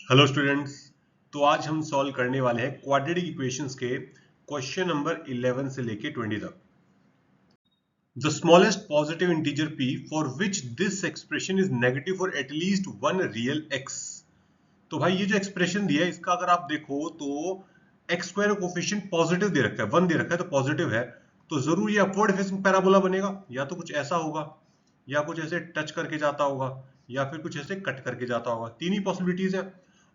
Hello students. तो आज हम सॉल्व करने वाले हैं क्वाड्रेटिक इक्वेशंस के क्वेश्चन नंबर 11 से लेके 20 तक। The smallest positive integer p for which this expression is negative for at least one real x। तो भाई ये जो एक्सप्रेशन दिया है इसका अगर आप देखो तो एक्स स्क्वायर कोफिशिएंट पॉजिटिव दे रखा है, 1 दे रखा है तो पॉजिटिव है, तो जरूर ये अपवर्ड फेसिंग पैराबोला बनेगा। या तो कुछ ऐसा होगा, या कुछ ऐसे टच करके जाता होगा, या फिर कुछ ऐसे कट करके जाता होगा। तीन ही पॉसिबिलिटीज है।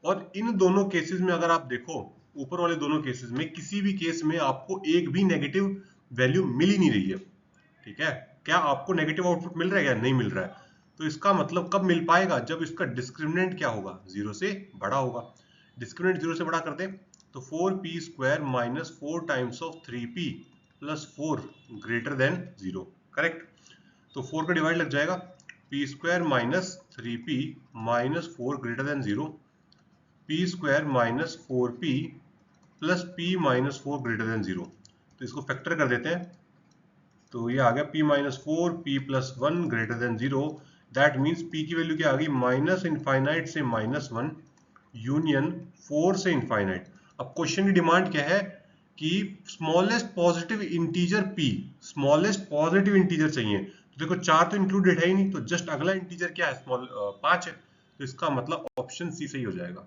और इन दोनों केसेस में अगर आप देखो, ऊपर वाले दोनों केसेस में किसी भी केस में आपको एक भी नेगेटिव वैल्यू मिल ही नहीं रही है। ठीक है, क्या आपको नेगेटिव आउटपुट मिल रहा है या नहीं मिल रहा है? तो इसका मतलब कब मिल पाएगा? जब इसका डिस्क्रिमिनेंट क्या होगा, जीरो से बड़ा होगा। डिस्क्रिमिनेंट जीरो से बड़ा कर दे तो 4p square minus 4 times of 3p plus 4 greater then 0। Correct. तो 4 का डिवाइड लग जाएगा, p square minus 3p minus 4 greater then 0, p square minus 4p plus p minus 4 greater then 0। तो इसको फैक्टर कर देते हैं, तो ये आ गया p minus 4 p plus 1 greater then 0। That means p की वैल्यू क्या आ गई, माइनस इनफाइनाइट से माइनस 1 यूनियन 4 से इनफाइनाइट। अब क्वेश्चन की डिमांड क्या है कि smallest positive integer p, smallest positive integer चाहिए। तो देखो 4 तो इंक्लूडेड है ही नहीं, तो जस्ट अगला इंटीजर क्या है, स्मॉल 5 है। तो इसका मतलब ऑप्शन सी सही हो जाएगा।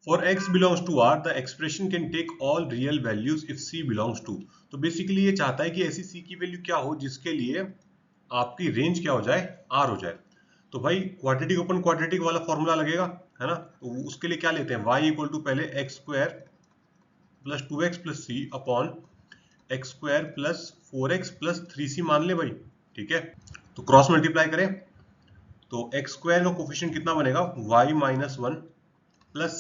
For x belongs to R, the expression can take all real values if C belongs to। तो बेसिकली ये चाहता है कि ऐसी C की वैल्यू क्या हो जिसके लिए आपकी रेंज क्या हो जाए, R हो जाए। तो भाई क्वाड्रेटिक ओपन क्वाड्रेटिक वाला फॉर्मूला लगेगा, है ना। तो उसके लिए क्या लेते हैं, y इक्वल टू पहले x square plus 2x plus c upon x square plus 4x plus 3c मान ले भाई। ठीक है, तो क्रॉस मल्टीप्लाई करें तो एक्स स्क्वायर का कोफिशिएंट कितना बनेगा, y माइनस 1 प्लस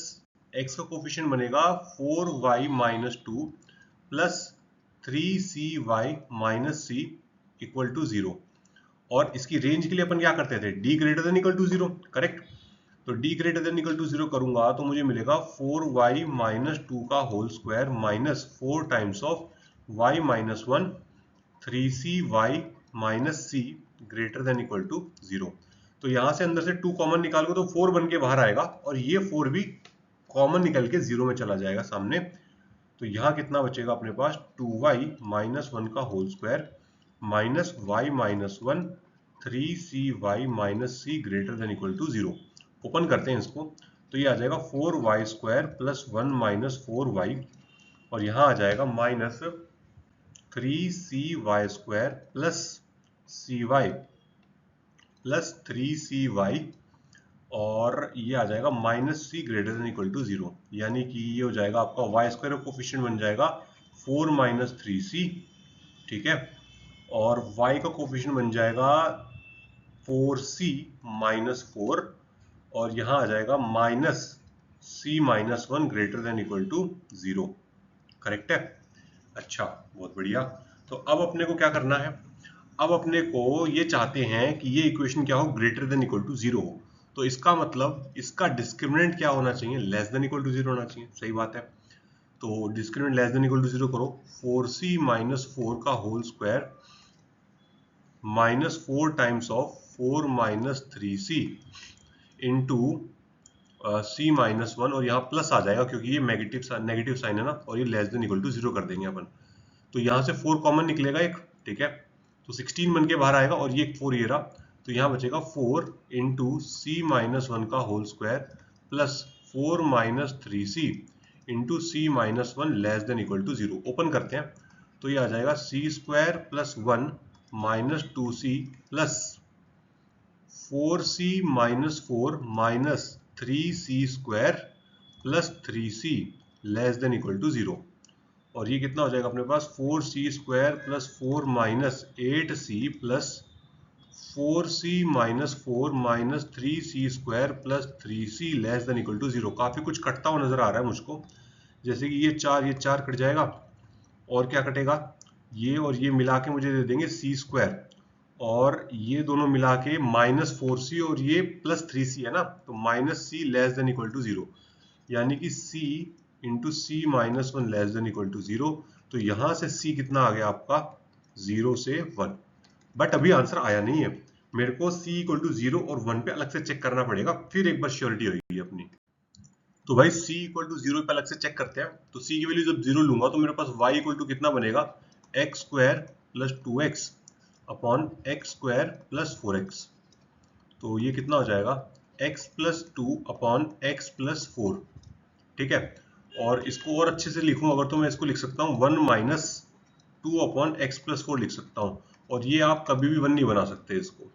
x का कोफिशिएंट बनेगा 4y minus 2 plus 3cy minus c equal to 0। और इसकी रेंज के लिए अपन क्या करते थे, d greater than equal to 0। Correct. तो d greater than equal to 0 करूंगा तो मुझे मिलेगा 4y माइनस 2 का whole square minus 4 times of y minus 1 3cy minus c greater than equal to 0। तो यहां से अंदर से 2 कॉमन निकालोगे तो 4 बन के बाहर आएगा, और ये 4 भी कॉमन निकल के 0 में चला जाएगा सामने। तो यहाँ कितना बचेगा अपने पास, 2y माइनस 1 का whole square minus y minus 1 3cy minus c greater than equal to 0। Open करते हैं इसको, तो ये आ जाएगा 4y square plus 1 minus 4y, और यहाँ आ जाएगा minus 3cy square plus cy plus 3cy, और ये आ जाएगा minus c greater than equal to 0। यानी कि ये हो जाएगा आपका वाई स्क्वायर का कोफिशिएंट बन जाएगा 4 माइनस 3c। ठीक है, और y का कोफिशिएंट बन जाएगा 4c माइनस 4, और यहाँ आ जाएगा minus c minus 1 greater than equal to 0। Correct है। अच्छा, बहुत बढ़िया। तो अब अपने को क्या करना है, अब अपने को ये चाहते हैं कि ये इक्वेशन क्या हो, ग्रेटर देन इक्वल टू 0 हो। तो इसका मतलब इसका डिस्क्रिमिनेंट क्या होना चाहिए, लेस देन इक्वल टू 0 होना चाहिए। सही बात है। तो discriminant less than equal to 0 करो, 4c माइनस 4 का whole square minus 4 times of 4 minus 3c into c minus 1, और यहाँ प्लस आ जाएगा क्योंकि ये नेगेटिव साइन है ना, और ये लेस देन इक्वल टू 0 कर देंगे अपन। तो यहाँ से 4 कॉमन निकलेगा एक। ठीक है, तो 16 बन के बाहर आएगा, और ये 4 ये रहा, तो यहाँ बचेगा 4 इंटू सी माइनस 1 का whole square plus 4 minus 3c into c minus 1 less than equal to 0। Open करते हैं तो ये आ जाएगा c square plus 1 minus 2c plus 4c minus 4 minus 3c square plus 3c less than equal to 0। और ये कितना हो जाएगा अपने पास, 4c square plus 4 minus 8c plus 4c minus 4 minus 3c square plus 3c less than equal to 0। काफी कुछ कटता हुआ नजर आ रहा है मुझको, जैसे कि ये 4 कट जाएगा, और क्या कटेगा, ये और ये मिला के मुझे दे देंगे c स्क्वायर, और ये दोनों मिला के माइनस 4c, और ये प्लस 3c है ना, तो minus c less than equal to 0। यानी कि c into c minus 1 less than equal to 0। तो यहां से c कितना आ गया आपका, 0 से 1। बट अभी आंसर आया नहीं है, मेरे को c इक्वल टू 0 और 1 पे अलग से चेक करना पड़ेगा, फिर एक बार श्योरिटी होगी अपनी। तो भाई c इक्वल टू 0 पे अलग से चेक करते हैं। तो c की वैल्यू जब 0 लूंगा तो मेरे पास y इक्वल टू कितना बनेगा, x square plus 2x upon x square plus 4x। तो ये कितना हो जाएगा, x plus 2 upon x plus 4। ठीक है, और इसको और अच्छे से लिखूं अगर तो मैं इसको लिख सकता हूँ 1 माइनस 2 अपॉन एक्स प्लस 4 लिख सकता हूँ। और ये आप कभी भी 1 नहीं बना सकते इसको,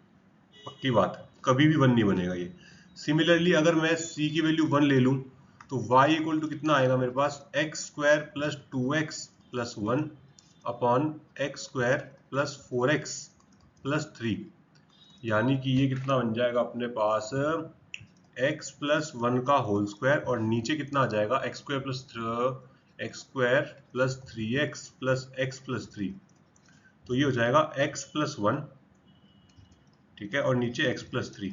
पक्की बात है, कभी भी 1 नहीं बनेगा ये। सिमिलरली अगर मैं c की वैल्यू 1 ले लूं तो y इक्वल टू कितना आएगा मेरे पास, x square plus 2x plus 1 upon x square plus 4x plus 3। यानी कि ये कितना बन जाएगा अपने पास x प्लस 1 का होल स्क्वायर, और नीचे कितना आ जाएगा, x square plus 3x plus x plus 3। तो ये हो जाएगा x प्लस 1, ठीक है, और नीचे x प्लस 3।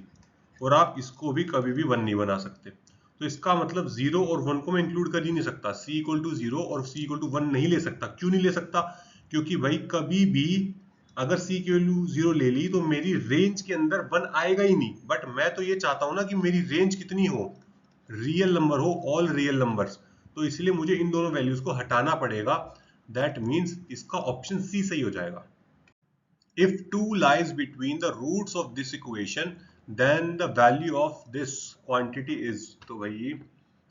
और आप इसको भी कभी भी 1 नहीं बना सकते। तो इसका मतलब 0 और 1 को मैं इंक्लूड कर ही नहीं सकता, c इक्वल टू 0 और c इक्वल टू 1 नहीं ले सकता। क्यों नहीं ले सकता, क्योंकि भाई कभी भी अगर c की वैल्यू 0 ले ली तो मेरी रेंज के अंदर 1 आएगा ही नहीं। बट मैं तो ये चाहता हूं ना कि मेरी रेंज कितनी हो, रियल नंबर हो, ऑल रियल नंबर्स। तो इसलिए मुझे इन दोनों वैल्यूज को हटाना पड़ेगा। दैट मीन्स इसका ऑप्शन सी सही हो जाएगा। If 2 lies between the roots of this equation, then the value of this quantity is। तो भाई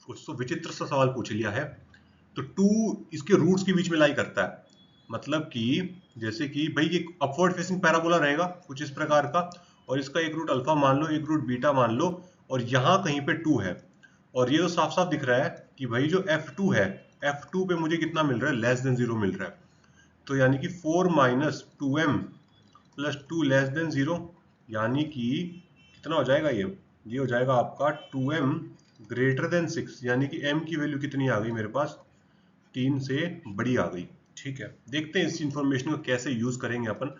कुछ तो विचित्र सा सवाल पूछ लिया है। तो 2 इसके रूट्स के बीच में लाई करता है, मतलब कि जैसे कि भाई ये अपवर्ड फेसिंग पैराबोला रहेगा कुछ इस प्रकार का, और इसका एक रूट अल्फा मान लो, एक रूट बीटा मान लो, और यहाँ कहीं पे 2 है। और ये तो साफ साफ दिख रहा है कि भाई जो f2 है, f2 पे मुझे कितना मिल रहा है, लेस देन 0 मिल रहा है। तो यानी कि 4 minus 2m plus 2 less than 0, यानी कि कितना हो जाएगा, ये हो जाएगा आपका 2m ग्रेटर देन 6। यानी कि m की वैल्यू कितनी आ गई मेरे पास, 3 से बड़ी आ गई। ठीक है, देखते हैं इस इंफॉर्मेशन को कैसे यूज करेंगे अपन।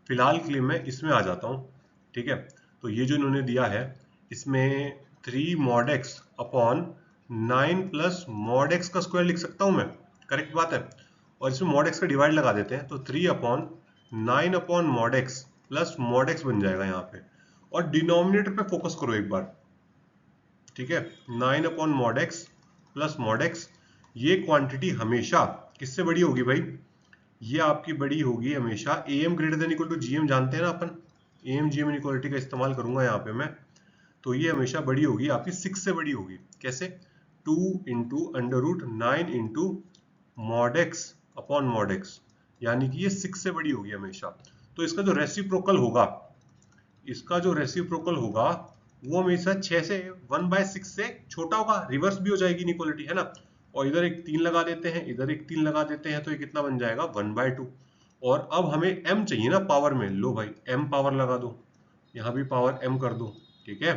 फिलहाल के लिए मैं इसमें आ जाता हूँ। ठीक है, तो ये जो इन्होंने दिया है इसमें 3 mod x upon 9 plus mod x का स्क्वायर लिख सकता हूँ मैं, करेक्ट बात है। और इसमें mod x का डिवाइड लगा देते हैं, तो 3 upon 9 upon mod x plus mod x बन जाएगा यहाँ पे। और डिनोमिनेटर पे फोकस करो एक बार, ठीक है, 9 upon mod x plus mod x। ये क्वांटिटी हमेशा किससे बड़ी होगी भाई, ये आपकी बड़ी होगी हमेशा am greater than equal to gm, जानते हैं ना अपन, am gm इनइक्वालिटी का इस्तेमाल करूंगा यहाँ पे मैं। तो ये हमेशा बड़ी होगी आपकी 6 से बड़ी होगी। कैसे, 2 into under root 9 into mod x upon mod x, यानी कि ये 6 से बड़ी होगी हमेशा। तो इसका जो रेसिप्रोकल होगा, इसका जो रेसिप्रोकल होगा वो हमेशा 6 से 1/6 से छोटा होगा, रिवर्स भी हो जाएगी इनइक्वालिटी, है ना। और इधर एक 3 लगा देते हैं, इधर एक 3 लगा देते हैं, तो ये कितना बन जाएगा 1/2। और अब हमें m चाहिए ना पावर में, लो भाई m पावर लगा दो, यहाँ भी पावर m कर दो, ठीक है,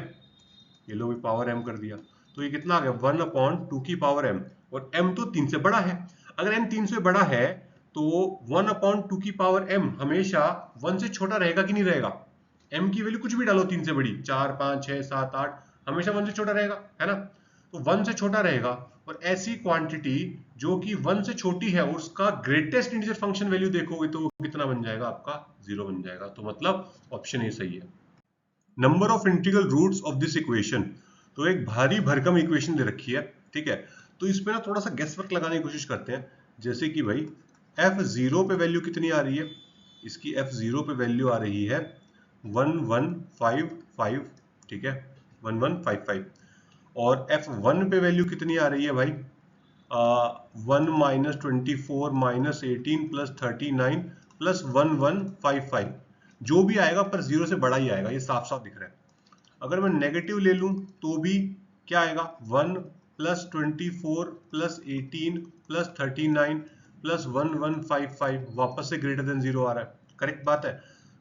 ये लो भी पावर m कर दिया। तो ये कितना आ गया 1/2 की पावर m, और m तो 3 से बड़ा है। अगर m 3 से बड़ा है तो 1/2 की पावर m हमेशा 1 से छोटा रहेगा कि नहीं रहेगा। m की वैल्यू कुछ भी डालो 3 से बड़ी, 4 5 6 7 8, हमेशा 1 से छोटा रहेगा, है ना। तो 1 से छोटा रहेगा, और ऐसी क्वांटिटी जो कि 1 से छोटी है उसका ग्रेटेस्ट इंटीजर फंक्शन वैल्यू देखोगे तो वो कितना बन जाएगा आपका, 0 बन जाएगा। तो मतलब ऑप्शन ए सही है। Number of integral roots of this equation. तो एक भारी भरकम इक्वेशन दे रखी है, ठीक है। तो इसमें ना थोड़ा सा गेस वर्क लगाने की कोशिश करते हैं। जैसे कि भाई f0 पे वैल्यू कितनी आ रही है, इसकी f0 पे वैल्यू आ रही है 1155, ठीक है, 1155। और f1 पे वैल्यू कितनी आ रही है भाई, 1 माइनस 24 माइनस 18 प्लस 39 प्लस 1155। जो भी आएगा पर 0 से बड़ा ही आएगा, ये साफ साफ दिख रहा है। अगर मैं नेगेटिव ले लूं तो भी क्या आएगा, 1 प्लस 24 प्लस 18 प्लस 39 प्लस 1155, वापस से ग्रेटर देन 0 आ रहा है, करेक्ट बात है।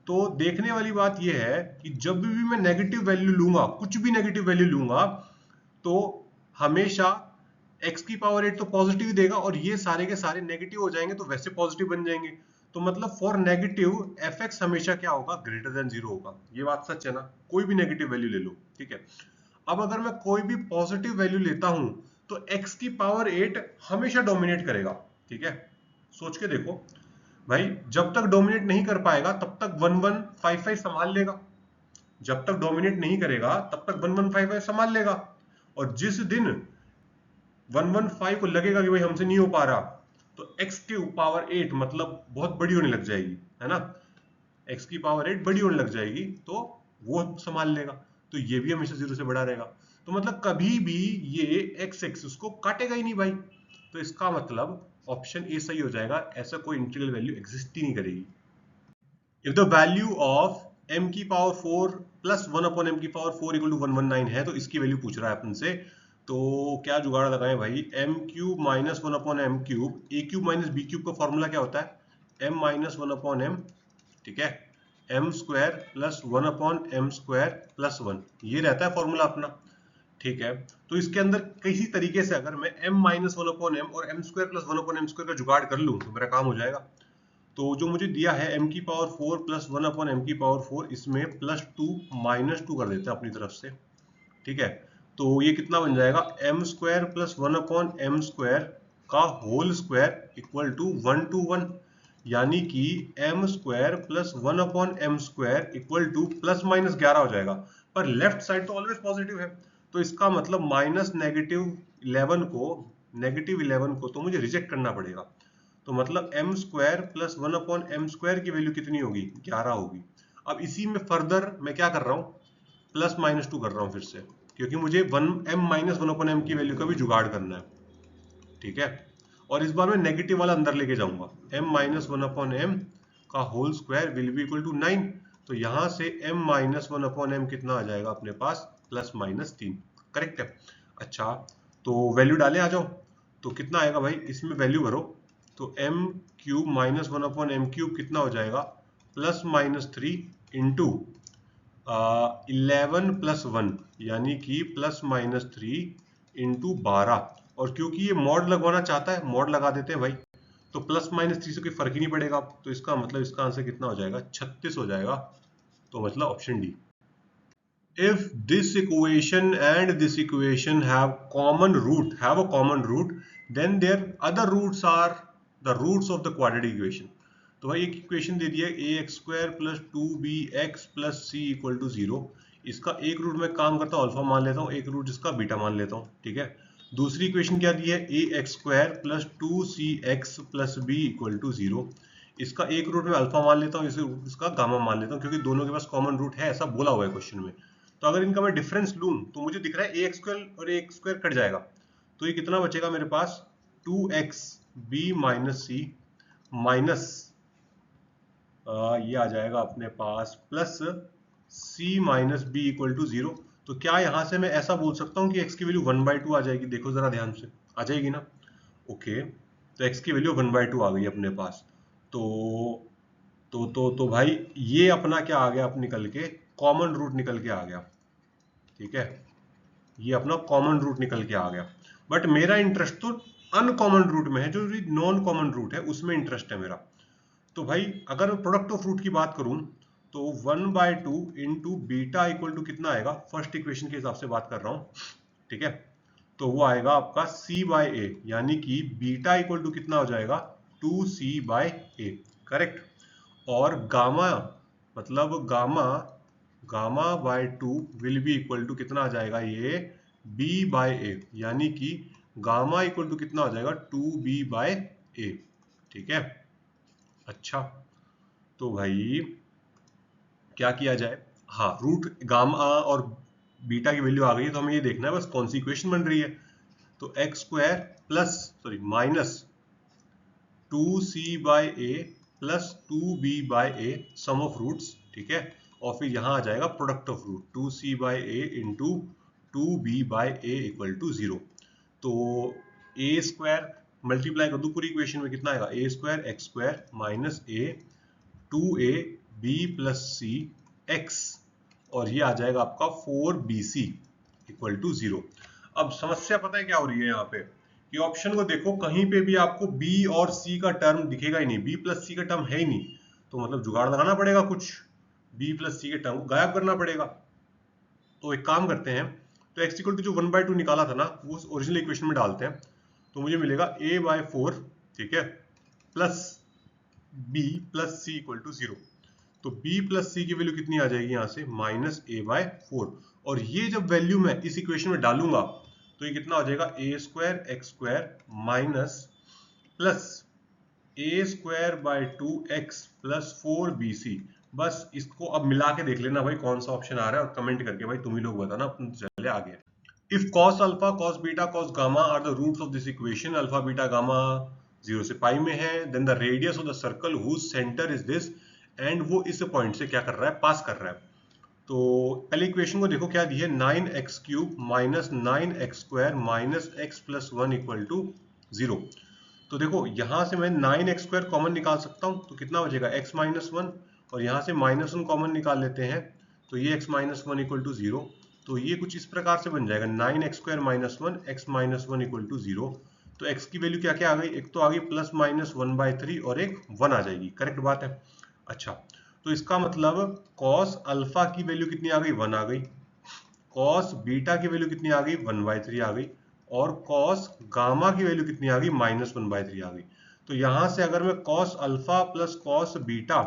तो देखने वाली बात यह है कि जब भी मैं नेगेटिव वैल्यू लूंगा, कुछ भी नेगेटिव वैल्यू लूंगा, तो हमेशा x की पावर 8 तो पॉजिटिव देगा, और ये सारे के सारे नेगेटिव हो जाएंगे तो वैसे पॉजिटिव बन जाएंगे। तो मतलब फॉर नेगेटिव fx हमेशा क्या होगा, ग्रेटर देन 0 होगा। ये बात सच है ना, कोई भी नेगेटिव वैल्यू ले लो, ठीक है। अब अगर मैं कोई भी पॉजिटिव वैल्यू लेता हूं तो x की पावर 8 हमेशा डोमिनेट करेगा, ठीक है। सोच के देखो भाई, जब तक डोमिनेट नहीं कर पाएगा तब तक 1155 संभाल लेगा, जब तक डोमिनेट नहीं करेगा तब तक 1155 संभाल लेगा। और जिस दिन 115 को लगेगा कि भाई हमसे नहीं हो पा रहा, तो x की पावर 8 मतलब बहुत बड़ी होने लग जाएगी, है ना, x की पावर 8 बड़ी होने लग जाएगी, तो वो संभाल लेगा, तो ये भी हमेशा 0 से बड़ा रहेगा। तो मतलब कभी भी ये x एक्सिस को काटेगा ही नहीं भाई, तो इसका मतलब ऑप्शन ए सही हो जाएगा, ऐसा कोई इंटीग्रल वैल्यू एग्जिस्ट ही नहीं करेगी। If the value of m की पावर 4 प्लस 1 अपॉन m की पावर 4 इक्वल टू 119 है, तो इसकी वैल्यू पूछ रहा है अपन से, तो क्या जुगाड़ लगाएं भाई, m cube minus 1 upon m cube, a cube minus b cube का फॉर्मूला क्या होता है, m माइनस 1 अपॉन m, ठीक है, m square plus 1 upon m square plus 1, ये रहता है फॉर्मूला अपना, ठीक है। तो इसके अंदर किसी तरीके से अगर मैं m माइनस 1 अपॉन m और m square plus 1 upon m square का जुगाड़ कर लूं तो मेरा काम हो जाएगा। तो जो मुझे दिया है m की पावर 4 प्लस 1 अपॉन m की पावर 4, इसमें प्लस 2 माइनस 2 कर देते हैं अपनी तरफ से, ठीक है। तो ये कितना बन जाएगा, m square plus 1 upon m square का whole square equal to 1 to 1, यानी कि m square plus 1 upon m square equal to plus minus 11 हो जाएगा, पर लेफ्ट साइड तो ऑलवेज पॉजिटिव है, तो इसका मतलब माइनस नेगेटिव 11 को तो मुझे रिजेक्ट करना पड़ेगा, तो मतलब m square plus 1 upon m square की वैल्यू कितनी होगी, 11 होगी। अब इसी में फर्दर मैं क्या कर रहा हूँ, प्लस माइनस 2 कर रहा हूँ फिर से, क्योंकि मुझे m माइनस 1 अपॉन m की वैल्यू का भी जुगाड़ करना है, ठीक है। और इस बार मैं नेगेटिव वाला अंदर लेके जाऊंगा, m माइनस 1 अपॉन m का whole square will be equal to 9, तो यहां से m माइनस 1 अपॉन m कितना आ जाएगा अपने पास, प्लस माइनस 3, करेक्ट है। अच्छा, तो वैल्यू डालें, आ जाओ, तो कितना आएगा भाई, इसमें वैल्यू भरो, तो m cube minus 1 upon m cube कितना हो जाएगा, प्लस माइनस 3 इंटू 11 प्लस 1, यानी कि प्लस माइनस 3 इंटू 12, और क्योंकि ये मॉड लगवाना चाहता है, मॉड लगा देते हैं भाई, तो प्लस माइनस 3 से कोई फर्क ही नहीं पड़ेगा, तो इसका मतलब इसका आंसर कितना हो जाएगा, 36 हो जाएगा, तो मतलब option D. If this equation and this equation have a common root, then their other roots are the roots of the quadratic equation. तो भाई एक इक्वेशन दे दिया है ax square plus 2bx plus c equal to 0, इसका एक root में काम करता हूँ अल्फा मान लेता हूँ, एक रूट इसका बीटा मान लेता हूँ, ठीक है। दूसरी इक्वेशन क्या दी है, ax square plus 2cx plus b equal to 0, इसका एक रूट में अल्फा मान लेता हूँ, इसका गामा मान लेता हूँ, क्योंकि दोनों के पास कॉमन रूट है, ऐसा बोला हुआ है क्वेश्चन में। तो अगर इनका मैं डिफरेंस लूं तो मुझे दिख रहा है ए एक्स स्क्वायर और ए एक्स स्क्वायर कट जाएगा, तो ये कितना बचेगा मेरे पास, 2x b minus c minus ये आ जाएगा अपने पास plus c minus b equal to 0। तो क्या यहां से मैं ऐसा बोल सकता हूं कि x की वैल्यू 1/2 आ जाएगी, देखो जरा ध्यान से, आ जाएगी ना, ओके। तो x की वैल्यू 1/2 आ गई अपने पास, तो भाई ये अपना क्या आ गया, अब निकल के कॉमन रूट निकल के आ गया, ठीक है, ये अपना कॉमन रूट निकल के आ गया। बट मेरा इंटरेस्ट तो अनकॉमन रूट में है, जो नॉन कॉमन रूट है उसमें इंटरेस्ट है मेरा। तो भाई अगर मैं प्रोडक्ट ऑफ रूट की बात करूं तो 1/2 इंटू बीटा इक्वल टू कितना आएगा, फर्स्ट इक्वेशन के हिसाब से बात कर रहा हूं, ठीक है, तो वो आएगा आपका c बाय ए, यानी कि बीटा इक्वल टू कितना हो जाएगा, 2c बाय ए, करेक्ट। और गामा मतलब gamma by 2 will be equal to कितना आ जाएगा, ये b बाय ए, यानी कि गामा इक्वल टू कितना हो जाएगा, 2b बाय ए, ठीक है। अच्छा, तो भाई क्या किया जाए, हाँ रूट गामा और बीटा की वैल्यू आ गई है, तो हमें ये देखना है बस कौन सी इक्वेशन बन रही है। तो x square plus minus 2c by a plus 2b by a sum of roots, ठीक है, और फिर यहां आ जाएगा product of root 2c by a into 2b by a equal to 0। तो ए स्क्वायर मल्टीप्लाई कर दो पूरी इक्वेशन में, कितना आएगा, ए स्क्वायर एक्स स्क्वायर माइनस ए 2a b प्लस सी एक्स, और ये आ जाएगा आपका 4bc इक्वल टू 0। अब समस्या पता है क्या हो रही है यहाँ पे, कि ऑप्शन को देखो कहीं पे भी आपको b और c का टर्म दिखेगा ही नहीं, b प्लस c का टर्म है ही नहीं, तो मतलब जुगाड़ लगाना पड़ेगा कुछ, b प्लस c के टर्म को गायब करना पड़ेगा। तो एक काम करते हैं, तो x इक्वल टू जो 1/2 निकाला था ना, वो ओरिजिनल इक्वेशन में डालते हैं, तो मुझे मिलेगा a बाय 4, ठीक है, plus b plus c equal to 0। तो b प्लस सी की वैल्यू कितनी आ जाएगी यहाँ से, माइनस a बाय 4, और ये जब वैल्यू मैं इस इक्वेशन में डालूंगा तो ये कितना हो जाएगा a square x square minus plus a square by 2x plus 4bc। बस इसको अब मिला के देख लेना भाई कौन सा ऑप्शन आ रहा है और कमेंट करके भाई तुम ही लोग बताना, अपन चले आगे। If cos alpha, cos beta, cos gamma are the roots of this equation, alpha, beta, gamma 0 से पाई में है, then the radius of the circle whose center is this, and वो इस पॉइंट से क्या कर रहा है, पास कर रहा है। तो पहले इक्वेशन को देखो क्या दी है, 9x cube minus 9x square minus x plus 1 equal to 0। तो देखो यहाँ से मैं 9x स्क्वायर कॉमन निकाल सकता हूँ, तो कितना बचेगा x माइनस 1, और यहाँ से माइनस 1 कॉमन निकाल लेते हैं, तो ये x माइनस 1 इक्वल टू 0। तो ये कुछ इस प्रकार से बन जाएगा 9x square minus 1 x minus 1 equal to 0। तो x की वैल्यू क्या क्या आ गई, एक तो आ गई प्लस माइनस 1/3 और एक 1 आ जाएगी, करेक्ट बात है। अच्छा, तो इसका मतलब cos अल्फा की वैल्यू कितनी आ गई, 1 आ गई, cos बीटा की वैल्यू कितनी आ गई, 1/3 आ गई, और cos गामा की वैल्यू कितनी आ गई, माइनस 1/3 आ गई। तो यहां से अगर मैं cos alpha plus cos beta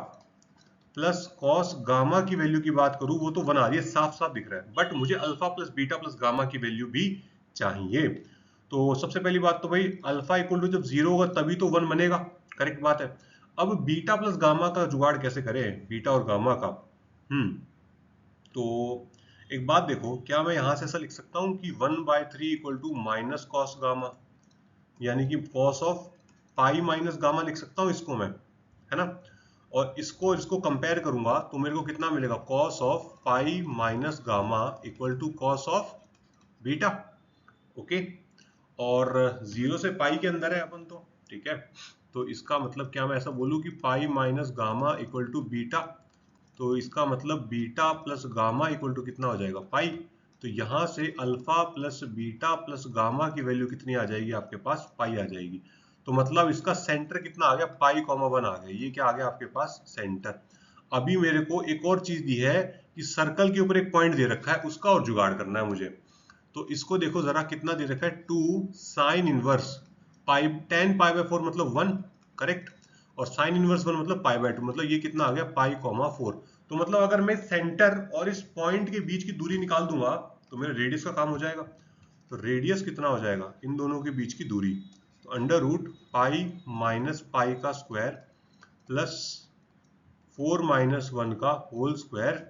plus cos gamma की वैल्यू की बात करूं, वो तो 1 आ रही है, साफ साफ दिख रहा है, बट मुझे alpha plus beta plus gamma की वैल्यू भी चाहिए। तो सबसे पहली बात तो भाई अल्फा इक्वल टू जब 0 होगा तभी तो 1 बनेगा, करेक्ट बात है। अब बीटा प्लस गामा का जुगाड़ कैसे करें, बीटा और गामा का, तो एक बात देखो, क्या मैं यहां से ऐसा लिख सकता हूं कि 1/3 equal to minus cos gamma, यानी कि cos of pi minus gamma लिख सकता हूं इसको मैं, है ना। और इसको कंपेयर करूंगा तो मेरे को कितना मिलेगा, cos of pi minus gamma equal to cos of beta, okay. और 0 से पाई के अंदर है अपन तो, ठीक है। तो इसका मतलब क्या मैं ऐसा बोलूं कि pi minus gamma equal to beta, तो इसका मतलब beta plus gamma equal to कितना हो जाएगा, पाई। तो यहां से alpha plus beta plus gamma की वैल्यू कितनी आ जाएगी आपके पास, पाई आ जाएगी। तो मतलब इसका सेंटर कितना आ गया, पाई कॉमा 1 आ गया, ये क्या आ गया आपके पास, सेंटर। अभी मेरे को एक और चीज दी है कि सर्कल के ऊपर एक पॉइंट दे रखा है, उसका और जुगाड़ करना है मुझे। तो इसको देखो जरा, कितना दे रखा है, 2 sine inverse pi, tan pi by 4 मतलब 1, करेक्ट। और साइन इनवर्स 1 मतलब पाई बाय 2, मतलब ये कितना आ गया, पाई कॉमा 4। तो मतलब अगर मैं सेंटर और इस पॉइंट के बीच की दूरी निकाल दूंगा तो मेरे रेडियस का काम हो जाएगा। तो रेडियस कितना हो जाएगा इन दोनों के बीच की दूरी, तो under root pi minus pi का स्क्वायर प्लस 4 माइनस 1 का होल स्क्वायर,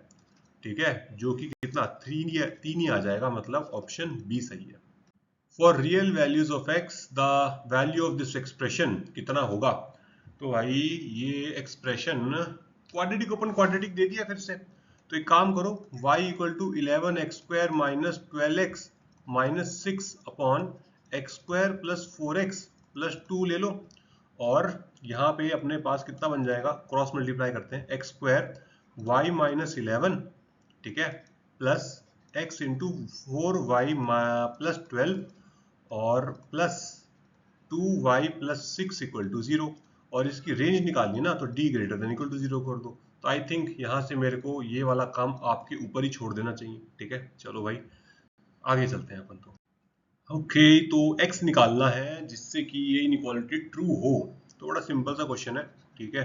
ठीक है, जो कि कितना 3 ही आ जाएगा, मतलब ऑप्शन बी सही है। For real values of x the value of this expression कितना होगा। तो भाई ये एक्सप्रेशन क्वाड्रेटिक ओपन क्वाड्रेटिक दे दिया फिर से, तो एक काम करो, y equal to 11x square minus 12x minus 6 upon x square plus 4x plus 2 ले लो, और यहाँ पे अपने पास कितना बन जाएगा, क्रॉस मल्टीप्लाई करते हैं, एक्स स्क्वायर वाई माइनस 11, ठीक है, plus x into 4y plus 12 और plus 2y plus 6 equal to 0, और इसकी रेंज निकालनी ना, तो d greater than equal to 0 कर दो। तो आई थिंक यहाँ से मेरे को ये वाला काम आपके ऊपर ही छोड़ देना चाहिए, ठीक है। चलो भाई आगे चलते हैं अपन तो। ओके, तो x निकालना है जिससे कि ये इनइक्वालिटी ट्रू हो। तो बड़ा सिंपल सा क्वेश्चन है, ठीक है।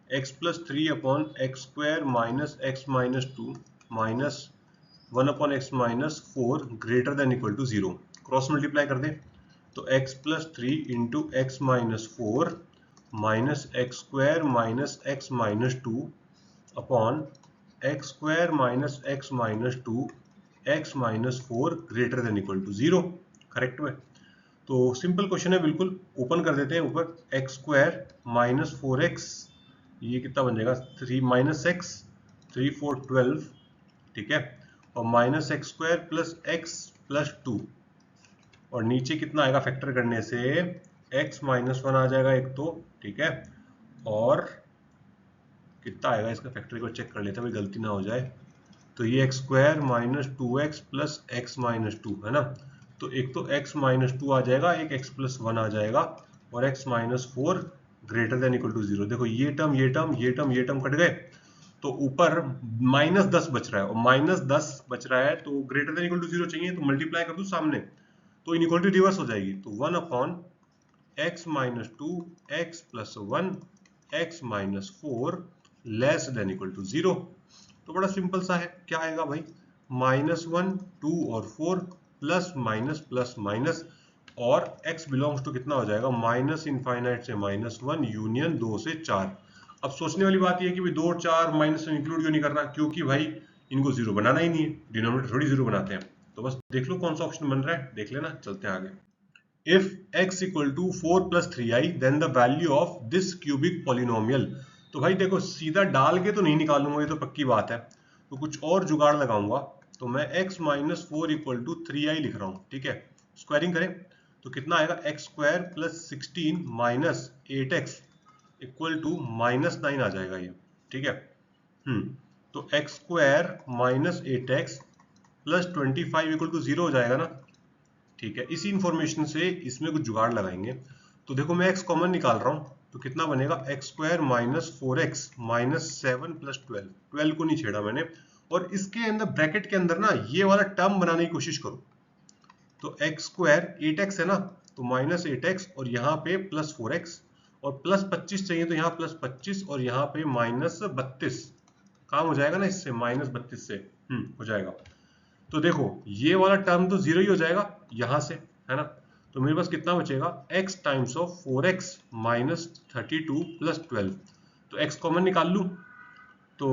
x plus 3 upon x square minus x minus 2 minus 1 upon x minus 4 greater than equal to 0, cross multiply कर दे। तो x plus 3 into x minus 4 minus x square minus x minus 2 upon x square minus x minus 2 x minus 4 greater than equal to 0, correct है। तो simple question है बिल्कुल, open कर देते हैं ऊपर, एक्स स्क्वायर माइनस 4x, ये कितना बन जाएगा 3 माइनस एक्स 3 4 12, ठीक है, और minus x square plus x plus 2, और नीचे कितना आएगा फैक्टर करने से, x माइनस 1 आ जाएगा एक तो, ठीक है, और कितना आएगा इसका फैक्टर को चेक कर लेते हैं भाई गलती ना हो जाए। तो ये x square minus 2x plus x minus 2 है ना, तो एक तो x माइनस 2 आ जाएगा, एक x प्लस 1 आ जाएगा, और x minus 4 greater than equal to 0। देखो ये टर्म ये टर्म ये टर्म ये टर्म कट गए, तो ऊपर माइनस 10 बच रहा है, और माइनस 10 बच रहा है तो ग्रेटर देन इक्वल टू 0 चाहिए, तो मल्टीप्लाई कर दो सामने, तो इनइक्वालिटी रिवर्स हो जाएगी। तो 1 upon x minus 2 x plus 1 x minus 4 less than equal to 0। तो बड़ा सिंपल सा है, क्या आएगा भाई, -1 2 और 4 प्लस माइनस और x बिलोंग्स टू कितना हो जाएगा माइनस इनफाइनाइट से -1 यूनियन 2 से 4। अब सोचने वाली बात ये है कि भाई 2 और 4 माइनस में इंक्लूड क्यों नहीं कर रहा, क्योंकि भाई इनको जीरो बनाना ही नहीं है, डिनोमिनेटर थोड़ी जीरो बनाते हैं। तो बस देख लो कौन सा ऑप्शन बन रहा है, देख लेना, चलते हैं आगे। If x equal to 4 plus 3i then the value of this cubic polynomial। तो भाई देखो सीधा डाल के तो नहीं निकालूंगा, ये तो पक्की बात है, तो कुछ और जुगाड़ लगाऊंगा। तो मैं x minus 4 equal to 3i लिख रहा हूँ, ठीक है। स्क्वायरिंग करें तो कितना आएगा x square plus 16 minus 8x equal to -9 आ जाएगा ये, ठीक है। तो x square minus 8x plus 25 equal to 0 हो जाएगा ना, ठीक है। इसी इंफॉर्मेशन से इसमें कुछ जुगाड़ लगाएंगे। तो देखो मैं x कॉमन निकाल रहा हूं, तो कितना बनेगा x square minus 4x minus 7 plus 12 को नहीं छेड़ा मैंने, और इसके अंदर ब्रैकेट के अंदर ना ये वाला टर्म बनाने की कोशिश करो। तो x स्क्वायर 8x है ना, तो माइनस 8x और यहाँ पे प्लस 4x और प्लस 25 चाहिए, तो यहाँ प्लस 25 और यहाँ पे माइनस 32 काम हो जाएगा ना इससे, माइनस 32 से हो जाएगा। तो देखो ये वाला टर्म तो जीरो ही हो जाएगा यहां से, है ना। तो मेरे पास कितना बचेगा x times of 4x minus 32 plus 12। तो x कॉमन निकाल लूं, तो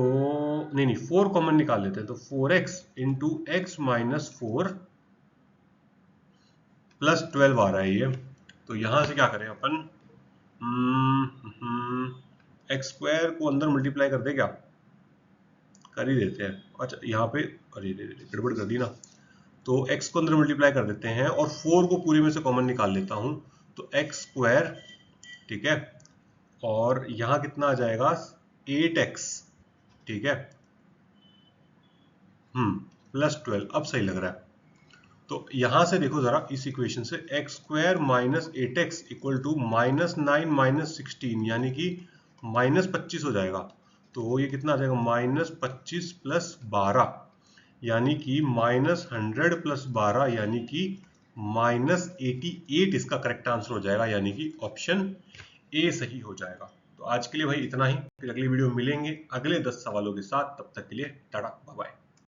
नहीं 4 कॉमन निकाल लेते हैं, तो 4x into x minus 4 plus 12 आ रहा है ये। तो यहां से क्या करें अपन, एक्स स्क्वायर को अंदर मल्टीप्लाई कर दे क्या, कर ही देते हैं। अच्छा यहाँ पे अरे गड़बड़ कर दी ना, तो x को अंदर मल्टीप्लाई कर देते हैं और 4 को पूरे में से कॉमन निकाल लेता हूं, तो x स्क्वायर, ठीक है, और यहां कितना आ जाएगा 8x, ठीक है, प्लस 12। अब सही लग रहा है। तो यहां से देखो जरा इस इक्वेशन से x square minus 8x equal to -9 minus 16 यानी कि -25 हो जाएगा। तो ये कितना आ जाएगा -25 प्लस 12 यानी कि -100 प्लस 12 यानी कि -88 इसका करेक्ट आंसर हो जाएगा, यानी कि ऑप्शन ए सही हो जाएगा। तो आज के लिए भाई इतना ही, फिर अगली वीडियो में मिलेंगे अगले 10 सवालों के साथ। तब तक के लिए टाटा बाय बाय।